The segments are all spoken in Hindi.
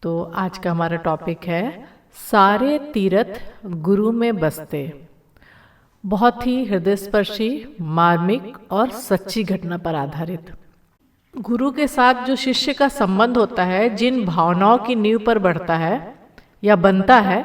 तो आज का हमारा टॉपिक है सारे तीर्थ गुरु में बसते। बहुत ही हृदयस्पर्शी, मार्मिक और सच्ची घटना पर आधारित। गुरु के साथ जो शिष्य का संबंध होता है, जिन भावनाओं की नींव पर बढ़ता है या बनता है,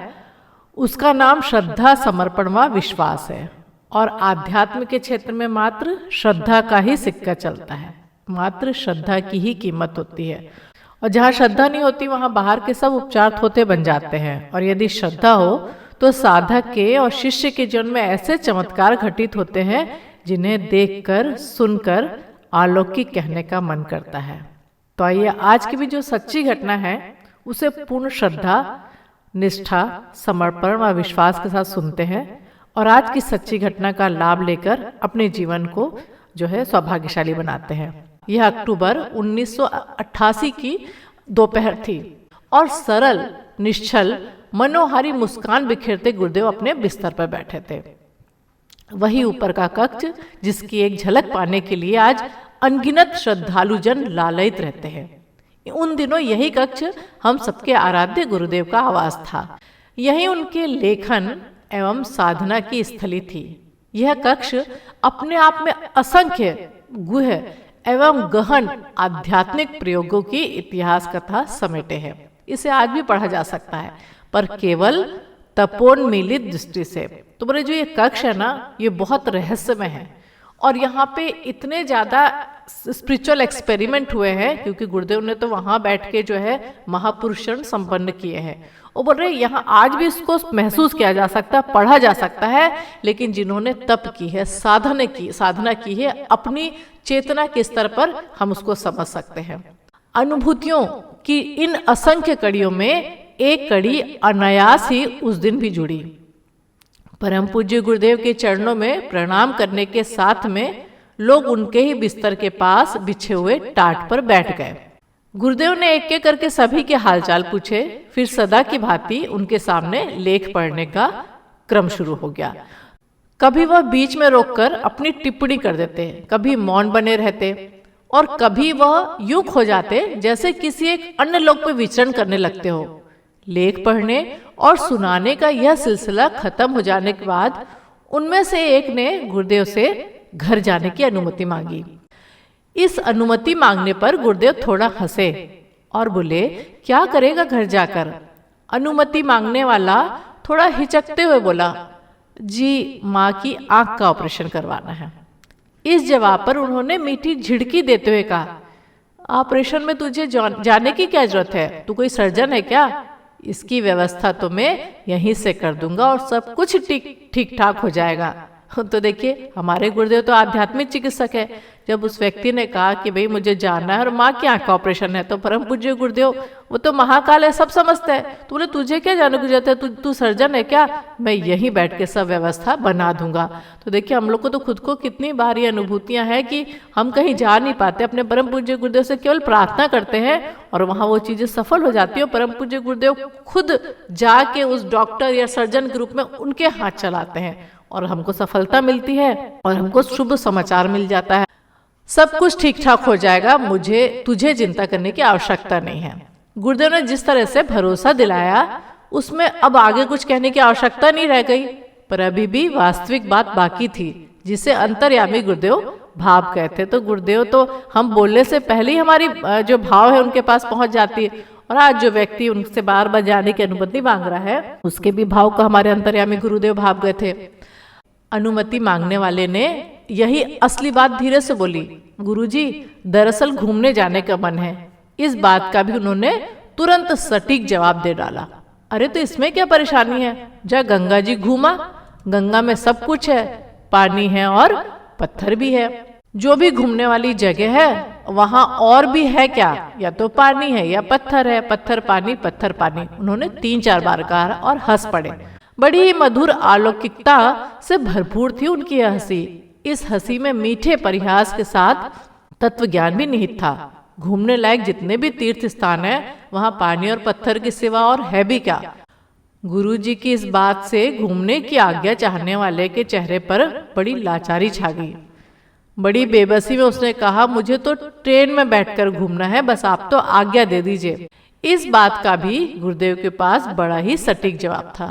उसका नाम श्रद्धा, समर्पण व विश्वास है। और आध्यात्म के क्षेत्र में मात्र श्रद्धा का ही सिक्का चलता है, मात्र श्रद्धा की ही कीमत होती है। और जहाँ श्रद्धा नहीं होती वहाँ बाहर के सब उपचार थोथे बन जाते हैं। और यदि श्रद्धा हो तो साधक के और शिष्य के जीवन में ऐसे चमत्कार घटित होते हैं जिन्हें देखकर, सुनकर अलौकिक कहने का मन करता है। तो आइए आज की भी जो सच्ची घटना है उसे पूर्ण श्रद्धा, निष्ठा, समर्पण व विश्वास के साथ सुनते हैं और आज की सच्ची घटना का लाभ लेकर अपने जीवन को जो है सौभाग्यशाली बनाते हैं। यह अक्टूबर 1988 की दोपहर थी और सरल, निश्चल, मनोहारी मुस्कान बिखेरते गुरुदेव अपने बिस्तर पर बैठे थे। वही ऊपर का कक्ष जिसकी एक झलक पाने के लिए आज अनगिनत श्रद्धालु जन लालयित रहते हैं। उन दिनों यही कक्ष हम सबके आराध्य गुरुदेव का आवास था। यही उनके लेखन एवं साधना की स्थली थी। यह कक्ष अपने आप में असंख्य गुह एवं गहन आध्यात्मिक प्रयोगों की इतिहास कथा समेटे है। इसे आज भी पढ़ा जा सकता है, पर केवल तपोन्मीलित दृष्टि से। तो बोले जो ये कक्ष है ना, ये बहुत रहस्यमय है और यहाँ पे इतने ज्यादा स्पिरिचुअल एक्सपेरिमेंट हुए हैं क्योंकि गुरुदेव ने तो वहां बैठ के जो है महापुरुषण संपन्न किए हैं। वो बोल रहे यहाँ आज भी इसको महसूस किया जा सकता है, पढ़ा जा सकता है, लेकिन जिन्होंने तप की है, साधना की है, अपनी चेतना के स्तर पर हम उसको समझ सकते हैं। अनुभूतियों की इन असंख्य कड़ियों में एक कड़ी अनायास ही उस दिन भी जुड़ी। परम पूज्य गुरुदेव के चरणों में प्रणाम करने के साथ में लोग उनके ही बिस्तर के पास बिछे हुए टाट पर बैठ गए। गुरुदेव ने एक एक करके सभी के हालचाल पूछे, फिर सदा की भांति उनके सामने लेख पढ़ने का क्रम शुरू हो गया। कभी वह बीच में रोककर अपनी टिप्पणी कर देते, कभी मौन बने रहते और कभी वह यूं खो जाते जैसे किसी एक अन्य लोक पर विचरण करने लगते हो। लेख पढ़ने और सुनाने का यह सिलसिला खत्म हो जाने के बाद उनमें से एक ने गुरुदेव से घर जाने की अनुमति मांगी। इस अनुमति मांगने पर गुरुदेव थोड़ा हंसे और बोले, क्या करेगा घर जाकर? अनुमति मांगने वाला थोड़ा हिचकते हुए बोला, जी माँ की आंख का ऑपरेशन करवाना है। इस जवाब पर उन्होंने मीठी झिड़की देते हुए कहा, ऑपरेशन में तुझे जाने की क्या जरूरत है? तू कोई सर्जन है क्या? इसकी व्यवस्था तो मैं यहीं से कर दूंगा और सब कुछ ठीक ठाक हो जाएगा। तो देखिए, हमारे गुरुदेव तो आध्यात्मिक चिकित्सक है। जब उस व्यक्ति ने कहा कि भाई मुझे जानना है और माँ की आंख का ऑपरेशन है, तो परम पूज्य गुरुदेव वो तो महाकाल है, सब समझते हैं। तो बोले तुझे क्या जानने की जरूरत है? तू सर्जन है क्या? मैं यहीं बैठ के सब व्यवस्था बना दूंगा। तो देखिए, हम लोग को तो खुद को कितनी बार ये अनुभूतियां हैं कि हम कहीं जा नहीं पाते, अपने परम पूज्य गुरुदेव से केवल प्रार्थना करते हैं और वहां वो चीजें सफल हो जाती है। परम पूज्य गुरुदेव खुद जाके उस डॉक्टर या सर्जन के रूप में उनके हाथ चलाते हैं और हमको सफलता मिलती है और हमको शुभ समाचार मिल जाता है। सब कुछ ठीक ठाक हो जाएगा, तुझे चिंता करने की आवश्यकता नहीं है। गुरुदेव ने जिस तरह से भरोसा दिलाया उसमें अब आगे कुछ कहने की आवश्यकता नहीं रह गई, पर अभी भी वास्तविक बात बाकी थी जिसे अंतर्यामी गुरुदेव भाव कहते। तो गुरुदेव तो हम बोलने से पहले ही हमारी जो भाव है उनके पास पहुंच जाती है। और आज जो व्यक्ति उनसे बार बार जाने की अनुमति मांग रहा है उसके भी भाव को हमारे अंतर्यामी गुरुदेव भाव गए थे। अनुमति मांगने वाले ने यही असली बात धीरे से बोली, गुरुजी दरअसल घूमने जाने का मन है। इस बात का भी उन्होंने तुरंत सटीक जवाब दे डाला। अरे तो इसमें क्या परेशानी है? जा गंगा जी घूमा, गंगा में सब कुछ है, पानी है और पत्थर भी है। जो भी घूमने वाली जगह है वहां और भी है क्या? या तो पानी है या पत्थर है, पत्थर पानी। उन्होंने 3-4 बार कहा और हंस पड़े। बड़ी ही मधुर अलौकिकता से भरपूर थी उनकी यह हंसी। इस हंसी में मीठे परिहास के साथ तत्व ज्ञान भी निहित था। घूमने लायक जितने भी तीर्थ स्थान है वहां पानी और पत्थर के सिवा और है भी क्या? गुरुजी की इस बात से घूमने की आज्ञा चाहने वाले के चेहरे पर बड़ी लाचारी छा गई। बड़ी बेबसी में उसने कहा, मुझे तो ट्रेन में बैठकर घूमना है, बस आप तो आज्ञा दे दीजिए। इस बात का भी गुरुदेव के पास बड़ा ही सटीक जवाब था।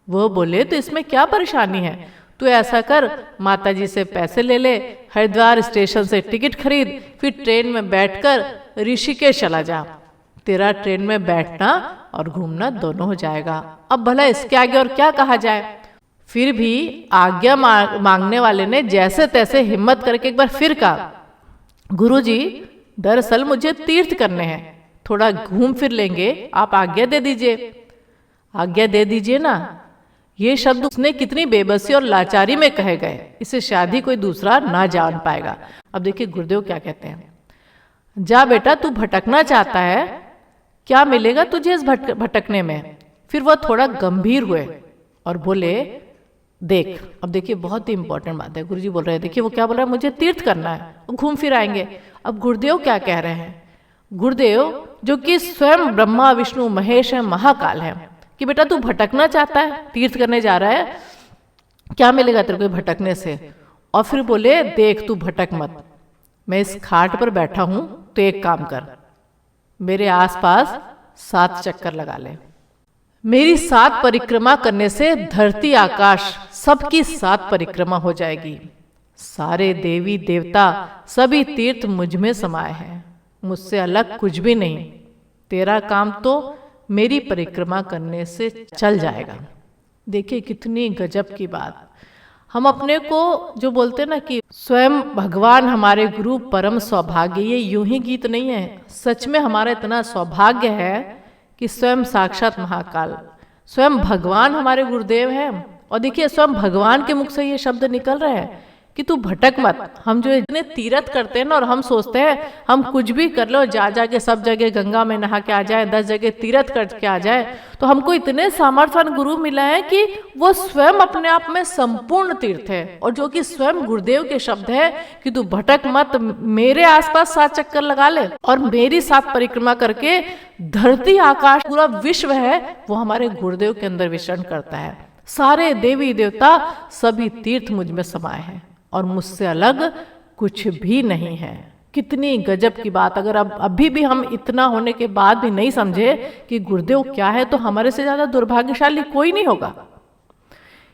वो बोले तो इसमें क्या परेशानी है, तू ऐसा कर, माता जी से पैसे ले ले, हरिद्वार स्टेशन से टिकट खरीद, फिर ट्रेन में बैठकर ऋषिकेश चला जा। तेरा ट्रेन में बैठना और घूमना दोनों हो जाएगा। अब भला इसके आगे और क्या कहा जाए। फिर भी आज्ञा मांगने वाले ने जैसे तैसे हिम्मत करके एक बार फिर कहा, गुरुजी दरअसल मुझे तीर्थ करने हैं, थोड़ा घूम फिर लेंगे, आप आज्ञा दे दीजिए। आज्ञा दे दीजिए ना, ये शब्द उसने कितनी बेबसी और लाचारी में कहे गए, इसे शायद ही कोई दूसरा ना जान पाएगा। अब देखिए गुरुदेव क्या कहते हैं, जा बेटा तू भटकना चाहता है, क्या मिलेगा तुझे इस भटकने में। फिर वह थोड़ा गंभीर हुए और बोले, देख, अब देखिए बहुत ही इंपॉर्टेंट बात है, गुरुजी बोल रहे हैं, देखिए वो क्या बोल रहा है, मुझे तीर्थ करना है, घूम फिर आएंगे। अब गुरुदेव क्या कह रहे हैं, गुरुदेव जो कि स्वयं ब्रह्मा विष्णु महेश है, महाकाल है, कि बेटा तू भटकना चाहता है, तीर्थ करने जा रहा है, क्या मिलेगा तेरे को भटकने से। और फिर बोले, देख तू भटक मत, मैं इस खाट पर बैठा हूं, तो एक काम कर, मेरे आसपास 7 चक्कर लगा ले। मेरी 7 परिक्रमा करने से धरती आकाश सबकी 7 परिक्रमा हो जाएगी। सारे देवी देवता सभी तीर्थ मुझ में समाये हैं, मुझसे अलग कुछ भी नहीं। तेरा काम तो मेरी परिक्रमा करने से चल जाएगा। देखिए कितनी गजब की बात। हम अपने को जो बोलते ना कि स्वयं भगवान हमारे गुरु परम सौभाग्य, ये यूं ही गीत नहीं है, सच में हमारा इतना सौभाग्य है कि स्वयं साक्षात महाकाल, स्वयं भगवान हमारे गुरुदेव हैं। और देखिए स्वयं भगवान के मुख से ये शब्द निकल रहे हैं कि तू भटक मत। हम जो इतने तीर्थ करते हैं ना, और हम सोचते हैं हम कुछ भी कर लो, जा जाके सब जगह गंगा में नहा के आ जाए, 10 जगह तीर्थ करके आ जाए, तो हमको इतने सामर्थ्यवान गुरु मिला है कि वो स्वयं अपने आप में संपूर्ण तीर्थ है। और जो कि स्वयं गुरुदेव के शब्द है कि तू भटक मत, मेरे आसपास 7 चक्कर लगा ले और मेरी 7 परिक्रमा करके धरती आकाश पूरा विश्व है वो हमारे गुरुदेव के अंदर विचरण करता है। सारे देवी देवता सभी तीर्थ मुझ में समाये हैं और मुझसे अलग कुछ भी नहीं है। कितनी गजब की बात। अगर अब अभी भी हम इतना होने के बाद भी नहीं समझे कि गुरुदेव क्या है, तो हमारे से ज्यादा दुर्भाग्यशाली कोई नहीं होगा।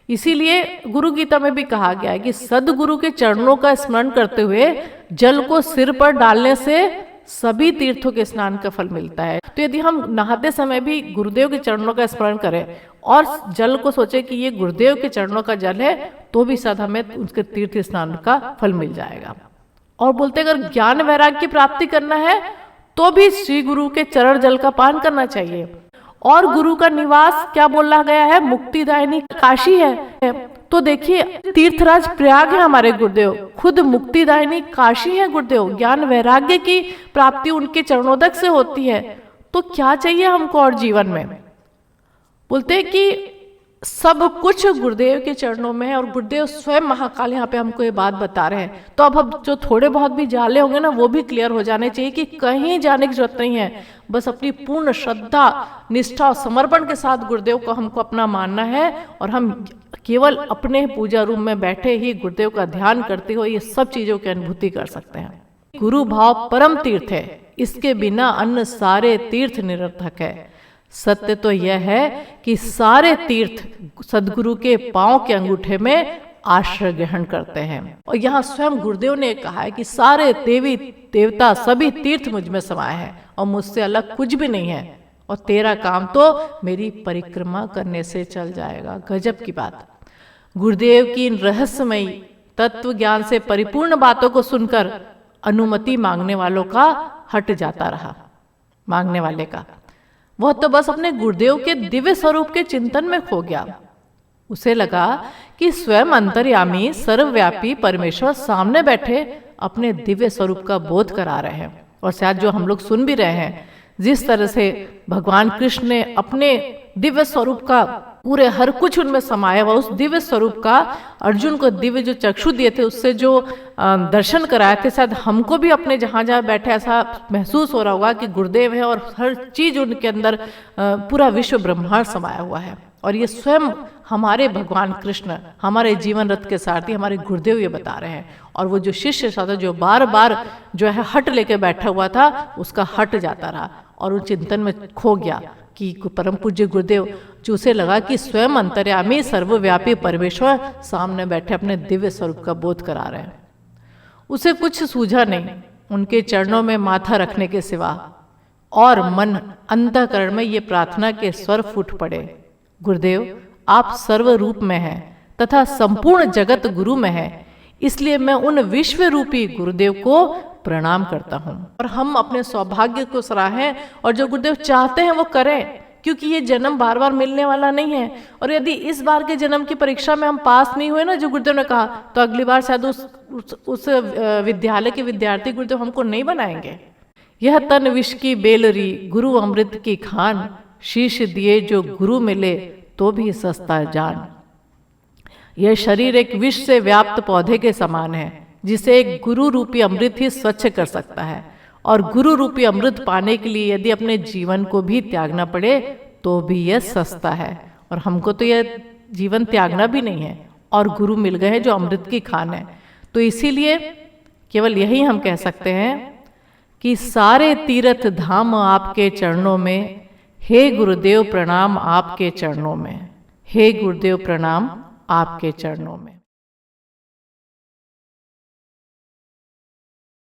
इसीलिए गुरु गीता में भी कहा गया है कि सदगुरु के चरणों का स्मरण करते हुए जल को सिर पर डालने से सभी तीर्थों के स्नान का फल मिलता है। तो यदि हम नहाते समय भी गुरुदेव के चरणों का स्मरण करें और जल को सोचे कि ये गुरुदेव के चरणों का जल है, तो भी शायद हमें उसके तीर्थ स्नान का फल मिल जाएगा। और बोलते अगर ज्ञान वैराग्य की प्राप्ति करना है तो भी श्री गुरु के चरण जल का पान करना चाहिए। और गुरु का निवास क्या बोला गया है, मुक्तिदायिनी काशी है। तो देखिए तीर्थराज प्रयाग है हमारे गुरुदेव, खुद मुक्तिदायिनी काशी है गुरुदेव। ज्ञान वैराग्य की प्राप्ति उनके चरणोदक से होती है। तो क्या चाहिए हमको और जीवन में। बोलते हैं कि सब कुछ गुरुदेव के चरणों में है और गुरुदेव स्वयं महाकाल यहाँ पे हमको ये बात बता रहे हैं। तो अब जो थोड़े बहुत भी जाले होंगे ना, वो भी क्लियर हो जाने चाहिए कि कहीं जाने की जरूरत नहीं है। बस अपनी पूर्ण श्रद्धा, निष्ठा और समर्पण के साथ गुरुदेव को हमको अपना मानना है और हम केवल अपने पूजा रूम में बैठे ही गुरुदेव का ध्यान करते हुए ये सब चीजों की अनुभूति कर सकते हैं। गुरु भाव परम तीर्थ है, इसके बिना अन्य सारे तीर्थ निरर्थक है। सत्य तो यह है कि सारे तीर्थ सदगुरु के पांव के अंगूठे में आश्रय ग्रहण करते हैं। और यहाँ स्वयं गुरुदेव ने कहा है कि सारे देवी देवता सभी तीर्थ मुझ में समाये हैं और मुझसे अलग कुछ भी नहीं है, और तेरा काम तो मेरी परिक्रमा करने से चल जाएगा। गजब की बात। गुरुदेव की इन रहस्यमयी तत्व ज्ञान से परिपूर्ण बातों को सुनकर अनुमति मांगने वालों का हट जाता रहा। मांगने वाले का वह तो बस अपने गुरुदेव के दिव्य स्वरूप के चिंतन में खो गया। उसे लगा कि स्वयं अंतर्यामी सर्वव्यापी परमेश्वर सामने बैठे अपने दिव्य स्वरूप का बोध करा रहे हैं। और शायद जो हम लोग सुन भी रहे हैं, जिस तरह से भगवान कृष्ण ने अपने दिव्य स्वरूप का पूरे हर कुछ उनमें समाया हुआ उस दिव्य स्वरूप का अर्जुन को दिव्य जो चक्षु दिए थे, उससे जो दर्शन कराए थे, शायद हमको भी अपने जहाँ जहाँ बैठे ऐसा महसूस हो रहा होगा कि गुरुदेव है और हर चीज उनके अंदर पूरा विश्व ब्रह्मांड समाया हुआ है। और ये स्वयं हमारे भगवान कृष्ण, हमारे जीवन रथ के सारथी, हमारे गुरुदेव ये बता रहे हैं। और वो जो शिष्य था जो बार बार जो है हट लेके बैठा हुआ था, उसका हट जाता रहा और वो चिंतन में खो गया कि परम पूज्य गुरुदेव जो उसे लगा कि स्वयं अंतर्यामी सर्वव्यापी परमेश्वर सामने बैठे अपने दिव्य स्वरूप का बोध करा रहे हैं। उसे कुछ सूझा नहीं उनके चरणों में माथा रखने के सिवा, और मन अंतःकरण में ये प्रार्थना के स्वर फूट पड़े, गुरुदेव आप सर्व रूप में हैं तथा संपूर्ण जगत गुरु में है, इसलिए मैं उन विश्व रूपी गुरुदेव को प्रणाम करता हूँ। और हम अपने सौभाग्य को सराहें और जो गुरुदेव चाहते हैं वो करें, क्योंकि ये जन्म बार बार मिलने वाला नहीं है। और यदि इस बार के जन्म की परीक्षा में हम पास नहीं हुए ना, जो गुरुदेव ने कहा, तो अगली बार शायद उस विद्यालय के विद्यार्थी गुरुदेव हमको नहीं बनाएंगे। यह तन विष की बेलरी गुरु अमृत की खान, शीश दिए जो गुरु मिले तो भी सस्ता जान। यह शरीर एक विष से व्याप्त पौधे के समान है, जिसे एक गुरु रूपी अमृत ही स्वच्छ कर सकता है। और गुरु रूपी अमृत पाने के लिए यदि अपने जीवन को भी त्यागना पड़े तो भी यह सस्ता है। और हमको तो यह जीवन त्यागना भी नहीं है, और गुरु मिल गए हैं जो अमृत की खान है। तो इसीलिए केवल यही हम कह सकते हैं कि सारे तीर्थ धाम आपके चरणों में, हे गुरुदेव प्रणाम आपके चरणों में, हे गुरुदेव प्रणाम आपके चरणों में।